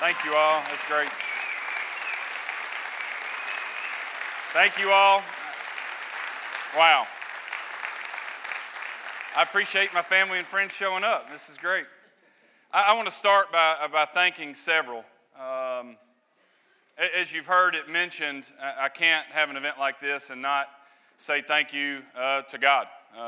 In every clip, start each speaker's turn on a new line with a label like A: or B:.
A: Thank you all. That's great. Thank you all. Wow. I appreciate my family and friends showing up. This is great. I want to start by thanking several. As you've heard it mentioned, I can't have an event like this and not say thank you to God,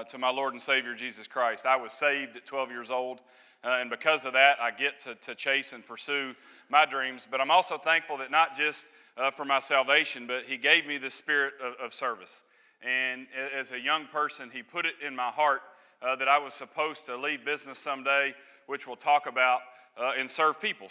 A: to my Lord and Savior, Jesus Christ. I was saved at 12 years old, and because of that, I get to chase and pursue my dreams. But I'm also thankful that not just for my salvation, but He gave me the spirit of service. And as a young person, He put it in my heart that I was supposed to leave business someday, which we'll talk about, and serve people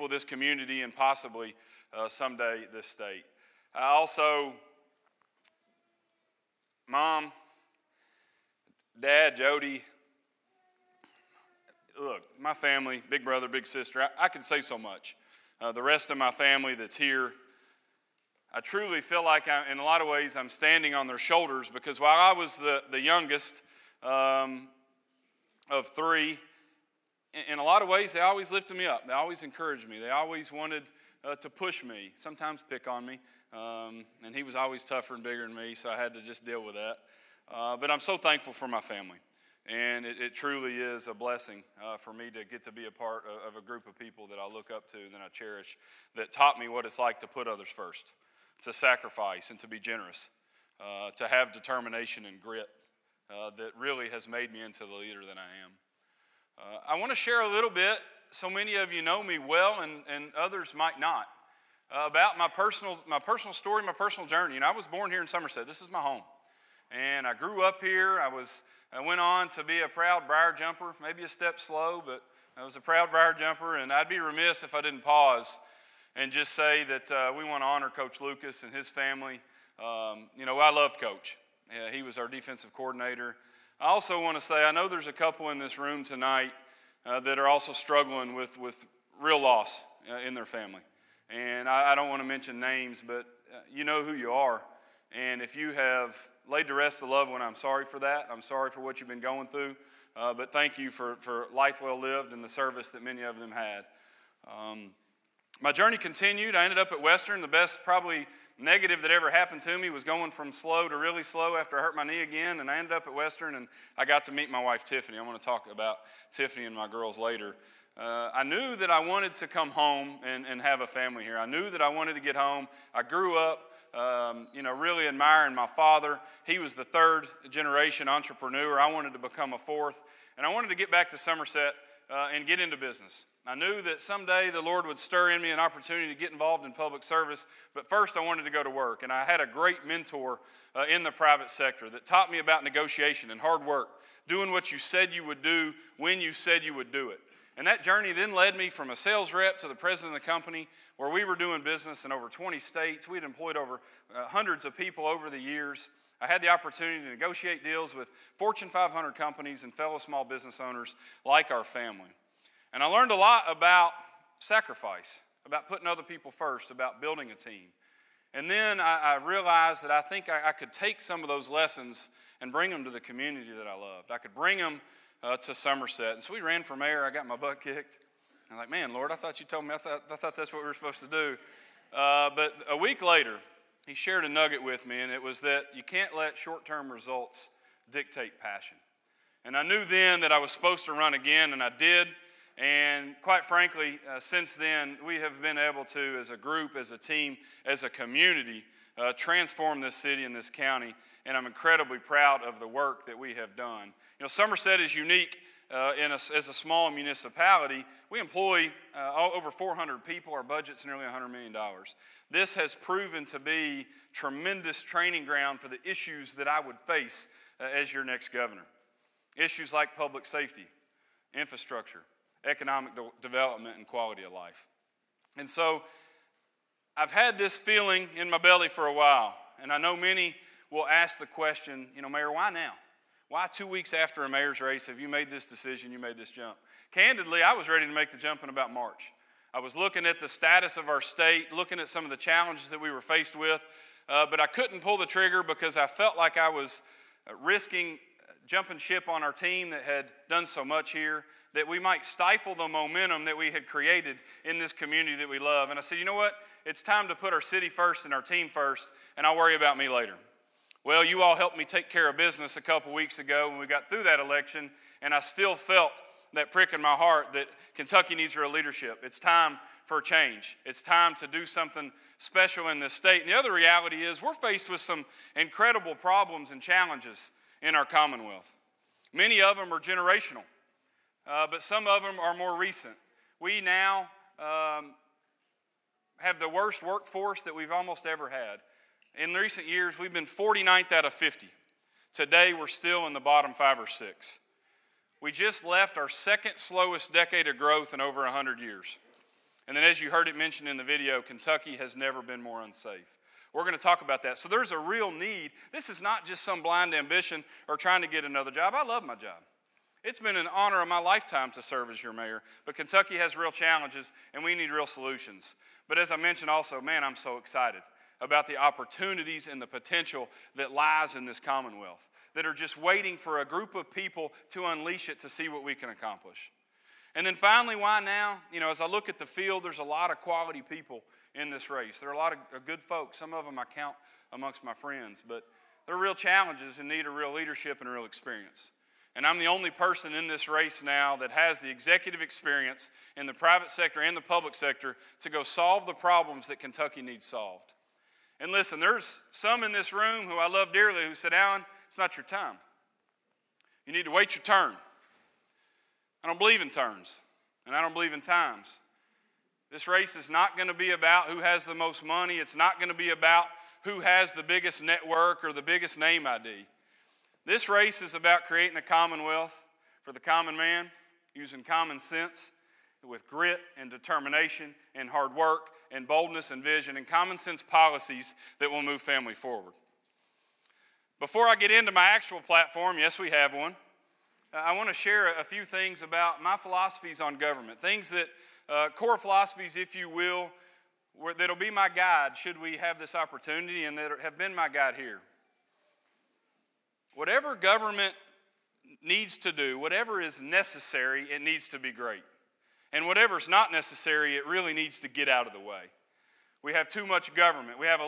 A: this community, and possibly someday this state. I also, Mom, Dad, Jody, look, my family, big brother, big sister, I could say so much. The rest of my family that's here, I truly feel like in a lot of ways I'm standing on their shoulders, because while I was the youngest of three, in a lot of ways they always lifted me up. They always encouraged me. They always wanted to push me, sometimes pick on me. And he was always tougher and bigger than me, so I had to just deal with that. But I'm so thankful for my family. And it truly is a blessing for me to get to be a part of a group of people that I look up to and that I cherish, that taught me what it's like to put others first, to sacrifice and to be generous, to have determination and grit that really has made me into the leader that I am. I want to share a little bit, so many of you know me well and others might not, about my personal story, my personal journey. And I was born here in Somerset. This is my home. And I grew up here. I went on to be a proud briar jumper, maybe a step slow, but I was a proud briar jumper. And I'd be remiss if I didn't pause and just say that we want to honor Coach Lucas and his family. I loved Coach. He was our defensive coordinator. I also want to say, I know there's a couple in this room tonight that are also struggling with real loss in their family. And I don't want to mention names, but you know who you are. And if you have laid to rest a loved one, I'm sorry for that. I'm sorry for what you've been going through. But thank you for life well lived and the service that many of them had. My journey continued. I ended up at Western. The best probably negative that ever happened to me was going from slow to really slow after I hurt my knee again. And I ended up at Western, and I got to meet my wife, Tiffany. I want to talk about Tiffany and my girls later. I knew that I wanted to come home and have a family here. I knew that I wanted to get home. I grew up, really admiring my father. He was the third generation entrepreneur. I wanted to become a fourth. And I wanted to get back to Somerset and get into business. I knew that someday the Lord would stir in me an opportunity to get involved in public service, but first I wanted to go to work. And I had a great mentor in the private sector that taught me about negotiation and hard work, doing what you said you would do when you said you would do it. And that journey then led me from a sales rep to the president of the company, where we were doing business in over 20 states. We'd employed over hundreds of people over the years. I had the opportunity to negotiate deals with Fortune 500 companies and fellow small business owners like our family. And I learned a lot about sacrifice, about putting other people first, about building a team. And then I realized that I think I could take some of those lessons and bring them to the community that I loved. I could bring them to Somerset. And so we ran for mayor. I got my butt kicked. I'm like, man, Lord, I thought you told me. I thought that's what we were supposed to do. But a week later, he shared a nugget with me, and it was that you can't let short-term results dictate passion. And I knew then that I was supposed to run again, and I did. And quite frankly, since then, we have been able to, as a group, as a team, as a community, transform this city and this county. And I'm incredibly proud of the work that we have done. You know, Somerset is unique as a small municipality. We employ over 400 people. Our budget's nearly $100 million. This has proven to be tremendous training ground for the issues that I would face as your next governor. Issues like public safety, infrastructure, economic development, and quality of life. And so I've had this feeling in my belly for a while, and I know many will ask the question, Mayor, why now? Why 2 weeks after a mayor's race have you made this decision, you made this jump? Candidly, I was ready to make the jump in about March. I was looking at the status of our state, looking at some of the challenges that we were faced with, but I couldn't pull the trigger because I felt like I was risking jumping ship on our team that had done so much here. that we might stifle the momentum that we had created in this community that we love. And I said, you know what? It's time to put our city first and our team first, and I'll worry about me later. Well, you all helped me take care of business a couple weeks ago when we got through that election, and I still felt that prick in my heart that Kentucky needs real leadership. It's time for a change. It's time to do something special in this state. And the other reality is we're faced with some incredible problems and challenges in our Commonwealth. Many of them are generational, but some of them are more recent. We now have the worst workforce that we've almost ever had. In recent years, we've been 49th out of 50. Today, we're still in the bottom 5 or 6. We just left our second slowest decade of growth in over 100 years. And then as you heard it mentioned in the video, Kentucky has never been more unsafe. We're going to talk about that. So there's a real need. This is not just some blind ambition or trying to get another job. I love my job. It's been an honor of my lifetime to serve as your mayor. But Kentucky has real challenges, and we need real solutions. But as I mentioned also, man, I'm so excited about the opportunities and the potential that lies in this Commonwealth, that are just waiting for a group of people to unleash it to see what we can accomplish. And then finally, why now? You know, as I look at the field, there's a lot of quality people in this race. There are a lot of good folks. Some of them I count amongst my friends, but there are real challenges and need a real leadership and a real experience. And I'm the only person in this race now that has the executive experience in the private sector and the public sector to go solve the problems that Kentucky needs solved. And listen, there's some in this room who I love dearly who said, Alan, it's not your time. You need to wait your turn. I don't believe in turns, and I don't believe in times. This race is not going to be about who has the most money. It's not going to be about who has the biggest network or the biggest name ID. This race is about creating a commonwealth for the common man, using common sense with grit and determination and hard work and boldness and vision and common sense policies that will move family forward. Before I get into my actual platform, yes, we have one, I want to share a few things about my philosophies on government, things that, core philosophies, if you will, that'll be my guide should we have this opportunity and that have been my guide here. Whatever government needs to do, whatever is necessary, it needs to be great. And whatever's not necessary, it really needs to get out of the way. We have too much government. We have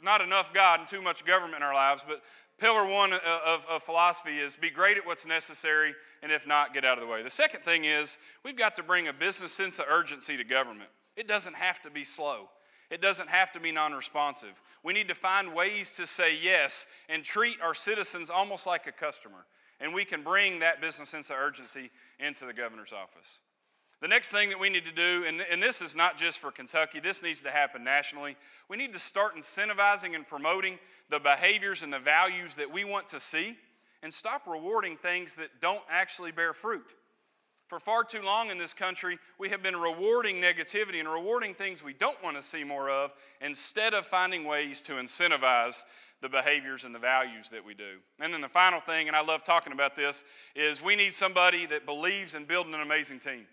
A: not enough God and too much government in our lives, but pillar one of philosophy is be great at what's necessary, and if not, get out of the way. The second thing is we've got to bring a business sense of urgency to government. It doesn't have to be slow. It doesn't have to be non-responsive. We need to find ways to say yes and treat our citizens almost like a customer, and we can bring that business sense of urgency into the governor's office. The next thing that we need to do, and this is not just for Kentucky, this needs to happen nationally, we need to start incentivizing and promoting the behaviors and the values that we want to see and stop rewarding things that don't actually bear fruit. For far too long in this country, we have been rewarding negativity and rewarding things we don't want to see more of instead of finding ways to incentivize the behaviors and the values that we do. And then the final thing, and I love talking about this, is we need somebody that believes in building an amazing team.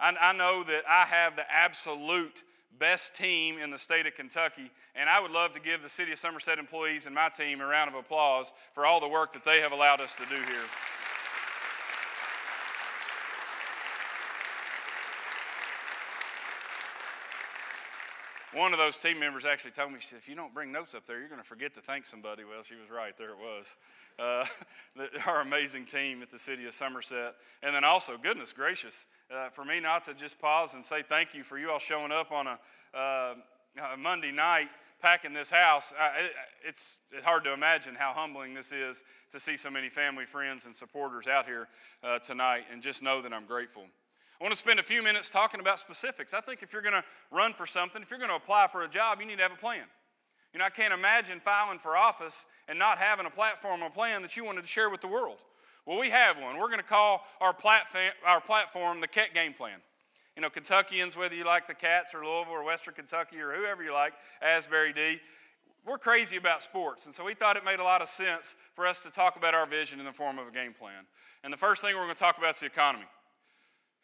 A: I know that I have the absolute best team in the state of Kentucky, and I would love to give the City of Somerset employees and my team a round of applause for all the work that they have allowed us to do here. One of those team members actually told me, she said, if you don't bring notes up there, you're going to forget to thank somebody. Well, she was right. There it was. Our amazing team at the City of Somerset. And then also, goodness gracious, for me not to just pause and say thank you for you all showing up on a Monday night, packing this house. It's hard to imagine how humbling this is to see so many family, friends, and supporters out here tonight, and just know that I'm grateful. I want to spend a few minutes talking about specifics. I think if you're going to run for something, if you're going to apply for a job, you need to have a plan. You know, I can't imagine filing for office and not having a platform or plan that you wanted to share with the world. Well, we have one. We're going to call our platform the Keck Game Plan. You know, Kentuckians, whether you like the Cats or Louisville or Western Kentucky or whoever you like, Asbury D, we're crazy about sports. And so we thought it made a lot of sense for us to talk about our vision in the form of a game plan. And the first thing we're going to talk about is the economy.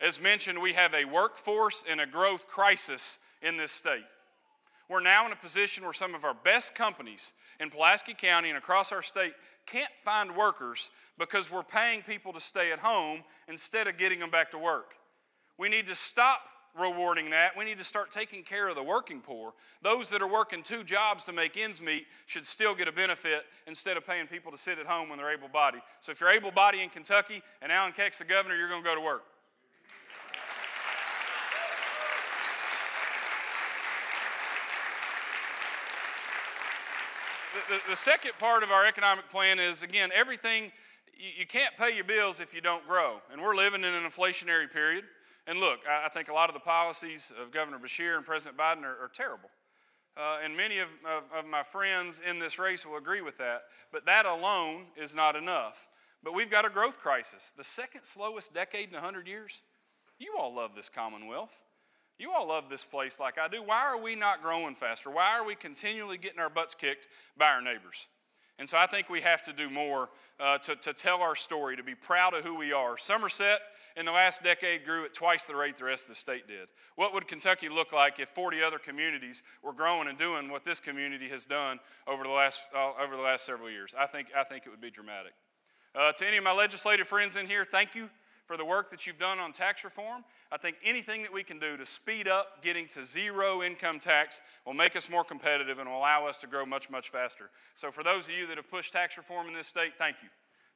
A: As mentioned, we have a workforce and a growth crisis in this state. We're now in a position where some of our best companies in Pulaski County and across our state can't find workers because we're paying people to stay at home instead of getting them back to work. We need to stop rewarding that. We need to start taking care of the working poor. Those that are working 2 jobs to make ends meet should still get a benefit instead of paying people to sit at home when they're able-bodied. So if you're able-bodied in Kentucky and Alan Keck's the governor, you're going to go to work. The second part of our economic plan is, again, everything, you can't pay your bills if you don't grow. And we're living in an inflationary period. And look, I think a lot of the policies of Governor Beshear and President Biden are terrible. And many of my friends in this race will agree with that. But that alone is not enough. But we've got a growth crisis. The second slowest decade in 100 years. You all love this Commonwealth. You all love this place like I do. Why are we not growing faster? Why are we continually getting our butts kicked by our neighbors? And so I think we have to do more to tell our story, to be proud of who we are. Somerset, in the last decade, grew at twice the rate the rest of the state did. What would Kentucky look like if 40 other communities were growing and doing what this community has done over the last several years? I think it would be dramatic. To any of my legislative friends in here, thank you for the work that you've done on tax reform. I think anything that we can do to speed up getting to zero income tax will make us more competitive and will allow us to grow much, much faster. So for those of you that have pushed tax reform in this state, thank you.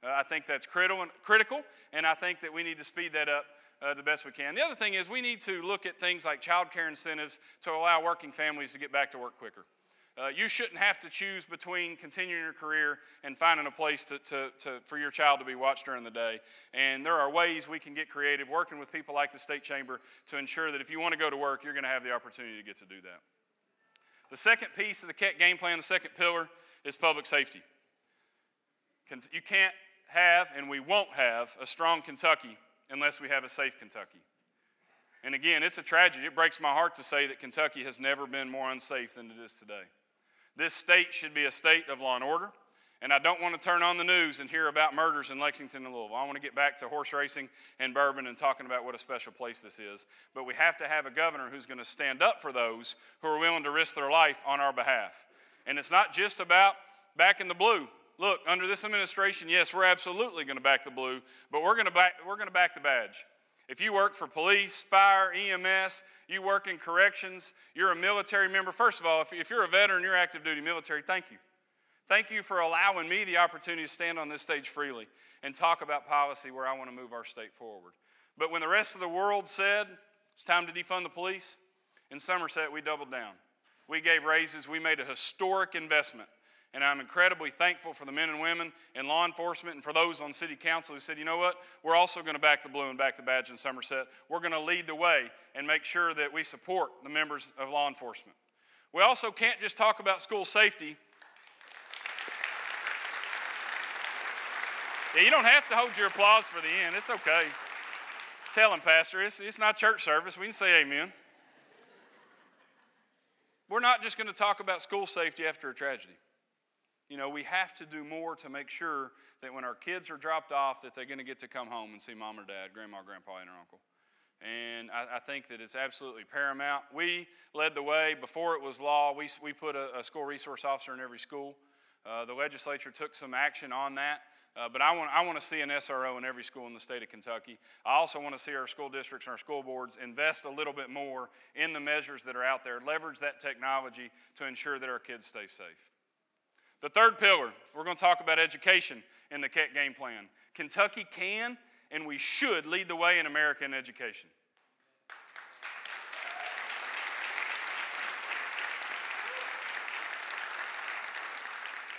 A: I think that's critical, and I think that we need to speed that up the best we can. The other thing is we need to look at things like child care incentives to allow working families to get back to work quicker. You shouldn't have to choose between continuing your career and finding a place for your child to be watched during the day. And there are ways we can get creative, working with people like the State Chamber to ensure that if you want to go to work, you're going to have the opportunity to get to do that. The second piece of the Keck game plan, the second pillar, is public safety. You can't have, and we won't have, a strong Kentucky unless we have a safe Kentucky. And again, it's a tragedy. It breaks my heart to say that Kentucky has never been more unsafe than it is today. This state should be a state of law and order, and I don't want to turn on the news and hear about murders in Lexington and Louisville. I want to get back to horse racing and bourbon and talking about what a special place this is. But we have to have a governor who's going to stand up for those who are willing to risk their life on our behalf. And it's not just about backing the blue. Look, under this administration, yes, we're absolutely going to back the blue, but we're going to back the badge. If you work for police, fire, EMS, you work in corrections, you're a military member. First of all, if you're a veteran, you're active duty military, thank you. Thank you for allowing me the opportunity to stand on this stage freely and talk about policy where I want to move our state forward. But when the rest of the world said it's time to defund the police, in Somerset we doubled down. We gave raises, we made a historic investment. And I'm incredibly thankful for the men and women in law enforcement and for those on city council who said, you know what, we're also going to back the blue and back the badge in Somerset. We're going to lead the way and make sure that we support the members of law enforcement. We also can't just talk about school safety. Yeah, you don't have to hold your applause for the end. It's okay. Tell him, Pastor, it's not church service. We can say amen. We're not just going to talk about school safety after a tragedy. You know, we have to do more to make sure that when our kids are dropped off that they're going to get to come home and see mom or dad, grandma, grandpa, and uncle. And I think that it's absolutely paramount. We led the way. Before it was law, we put a school resource officer in every school. The legislature took some action on that. But I want to see an SRO in every school in the state of Kentucky. I also want to see our school districts and our school boards invest a little bit more in the measures that are out there, leverage that technology to ensure that our kids stay safe. The third pillar, we're going to talk about education in the Keck game plan. Kentucky can and we should lead the way in America in education.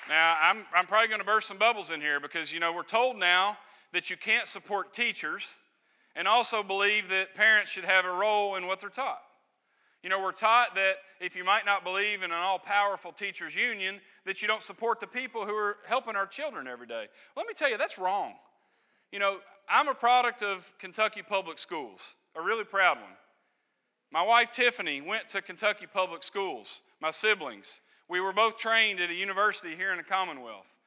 A: Now, I'm probably going to burst some bubbles in here because, you know, we're told now that you can't support teachers and also believe that parents should have a role in what they're taught. You know, we're taught that if you might not believe in an all-powerful teachers union, that you don't support the people who are helping our children every day. Let me tell you, that's wrong. You know, I'm a product of Kentucky Public Schools, a really proud one. My wife, Tiffany, went to Kentucky Public Schools, my siblings. We were both trained at a university here in the Commonwealth.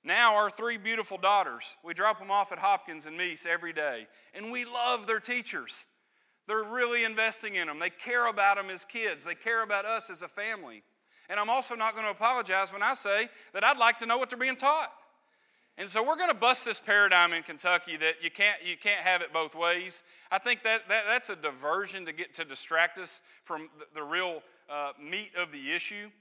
A: Now our 3 beautiful daughters, we drop them off at Hopkins and Meese every day, and we love their teachers. They're really investing in them. They care about them as kids. They care about us as a family. And I'm also not going to apologize when I say that I'd like to know what they're being taught. And so we're going to bust this paradigm in Kentucky that you can't have it both ways. I think that's a diversion to distract us from the real meat of the issue.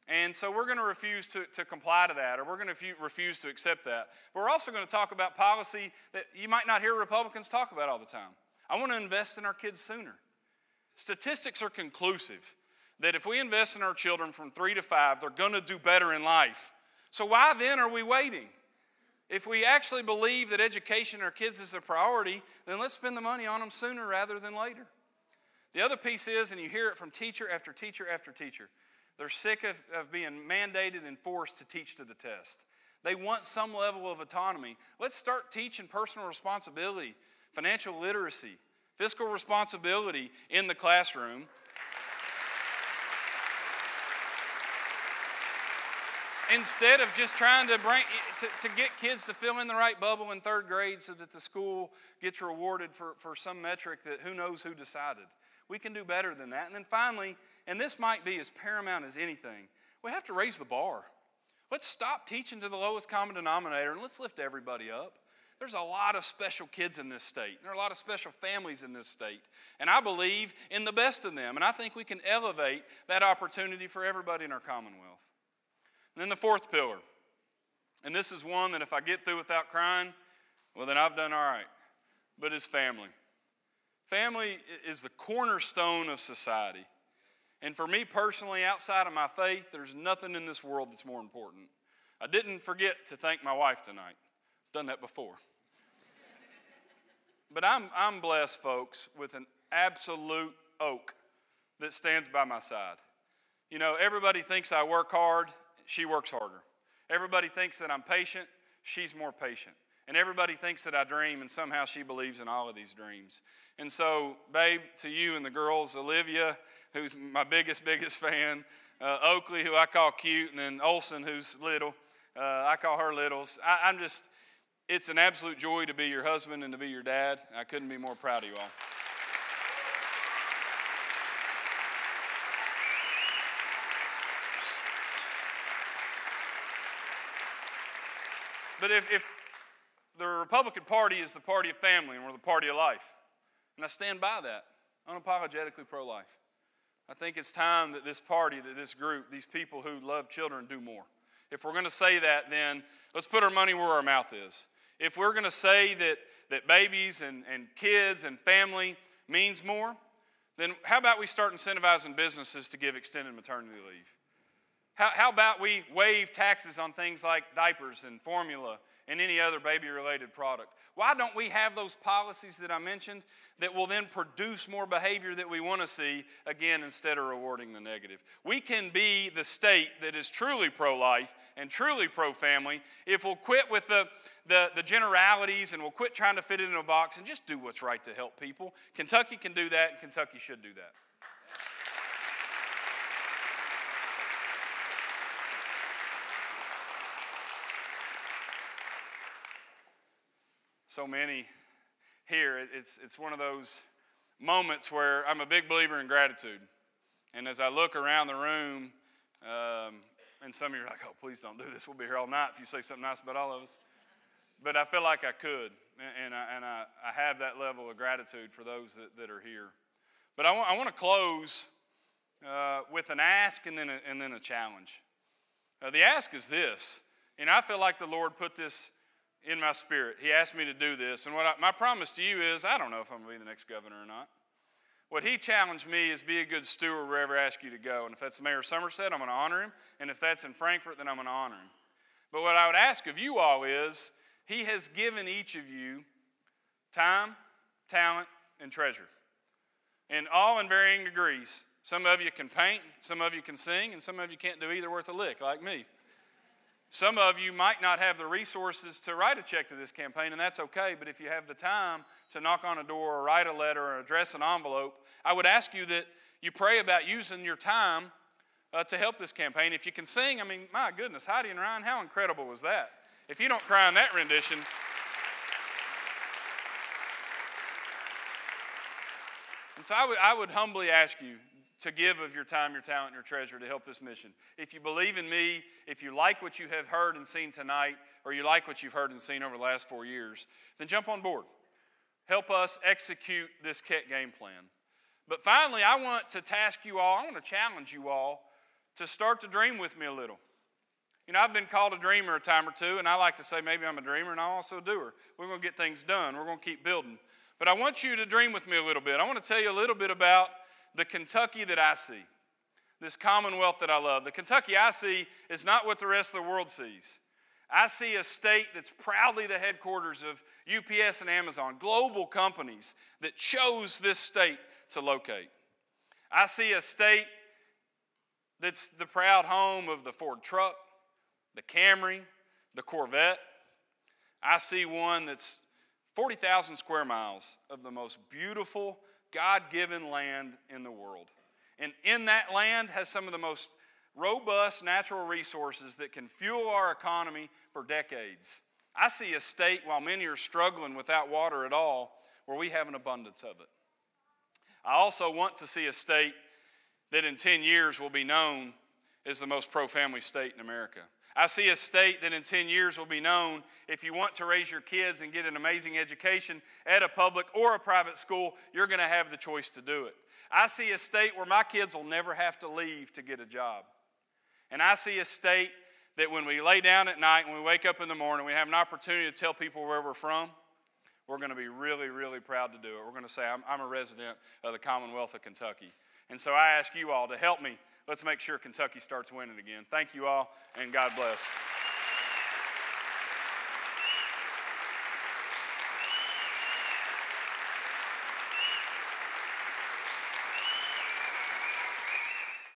A: And so we're going to refuse to comply to that, or we're going to refuse to accept that. But we're also going to talk about policy that you might not hear Republicans talk about all the time. I want to invest in our kids sooner. Statistics are conclusive that if we invest in our children from 3 to 5, they're going to do better in life. So why then are we waiting? If we actually believe that education of our kids is a priority, then let's spend the money on them sooner rather than later. The other piece is, and you hear it from teacher after teacher after teacher, they're sick of being mandated and forced to teach to the test. They want some level of autonomy. Let's start teaching personal responsibility, financial literacy, fiscal responsibility in the classroom. Instead of just trying to get kids to fill in the right bubble in 3rd grade so that the school gets rewarded for some metric that who knows who decided. We can do better than that. And then finally, and this might be as paramount as anything, we have to raise the bar. Let's stop teaching to the lowest common denominator and let's lift everybody up. There's a lot of special kids in this state. There are a lot of special families in this state. And I believe in the best of them. And I think we can elevate that opportunity for everybody in our Commonwealth. And then the 4th pillar, and this is one that if I get through without crying, well, then I've done all right, but it's family. Family is the cornerstone of society. And for me personally, outside of my faith, there's nothing in this world that's more important. I didn't forget to thank my wife tonight. I've done that before. But I'm blessed, folks, with an absolute oak that stands by my side. You know, everybody thinks I work hard. She works harder. Everybody thinks that I'm patient. She's more patient. And everybody thinks that I dream, and somehow she believes in all of these dreams. And so, babe, to you and the girls, Olivia, who's my biggest fan, Oakley, who I call cute, and then Olson, who's little. I call her Littles. It's an absolute joy to be your husband and to be your dad. I couldn't be more proud of you all. But if the Republican Party is the party of family and we're the party of life, and I stand by that, unapologetically pro-life. I think it's time that this party, that this group, these people who love children do more. If we're going to say that, then let's put our money where our mouth is. If we're going to say that babies and kids and family means more, then how about we start incentivizing businesses to give extended maternity leave? How about we waive taxes on things like diapers and formula and any other baby-related product? Why don't we have those policies that I mentioned that will then produce more behavior that we want to see, again, instead of rewarding the negative? We can be the state that is truly pro-life and truly pro-family if we'll quit with the generalities and we'll quit trying to fit it in a box and just do what's right to help people. Kentucky can do that, and Kentucky should do that. So many here, it's one of those moments where I'm a big believer in gratitude. And as I look around the room, and some of you are like, oh, please don't do this. We'll be here all night if you say something nice about all of us. But I feel like I could, and I have that level of gratitude for those that are here. But I want to close with an ask and then a challenge. The ask is this, and I feel like the Lord put this in my spirit. He asked me to do this, and my promise to you is I don't know if I'm going to be the next governor or not. What he challenged me is be a good steward wherever I ask you to go, and if that's Mayor Somerset, I'm going to honor him, and if that's in Frankfort, then I'm going to honor him. But what I would ask of you all is he has given each of you time, talent, and treasure, and all in varying degrees. Some of you can paint, some of you can sing, and some of you can't do either worth a lick like me. Some of you might not have the resources to write a check to this campaign, and that's okay, but if you have the time to knock on a door or write a letter or address an envelope, I would ask you that you pray about using your time to help this campaign. If you can sing, I mean, my goodness, Heidi and Ryan, how incredible was that? If you don't cry in that rendition. And so I would humbly ask you to give of your time, your talent, and your treasure to help this mission. If you believe in me, if you like what you have heard and seen tonight, or you like what you've heard and seen over the last 4 years, then jump on board. Help us execute this Keck game plan. But finally, I want to task you all, I want to challenge you all to start to dream with me a little. You know, I've been called a dreamer a time or two, and I like to say maybe I'm a dreamer and I'm also a doer. We're going to get things done. We're going to keep building. But I want you to dream with me a little bit. I want to tell you a little bit about the Kentucky that I see, this commonwealth that I love. The Kentucky I see is not what the rest of the world sees. I see a state that's proudly the headquarters of UPS and Amazon, global companies that chose this state to locate. I see a state that's the proud home of the Ford truck, the Camry, the Corvette. I see one that's 40,000 square miles of the most beautiful, God-given land in the world. And in that land has some of the most robust natural resources that can fuel our economy for decades. I see a state, while many are struggling without water at all, where we have an abundance of it. I also want to see a state that in 10 years will be known as the most pro-family state in America. I see a state that in 10 years will be known, if you want to raise your kids and get an amazing education at a public or a private school, you're going to have the choice to do it. I see a state where my kids will never have to leave to get a job. And I see a state that when we lay down at night and we wake up in the morning, we have an opportunity to tell people where we're from, we're going to be really, really proud to do it. We're going to say, I'm a resident of the Commonwealth of Kentucky. And so I ask you all to help me. Let's make sure Kentucky starts winning again. Thank you all, and God bless.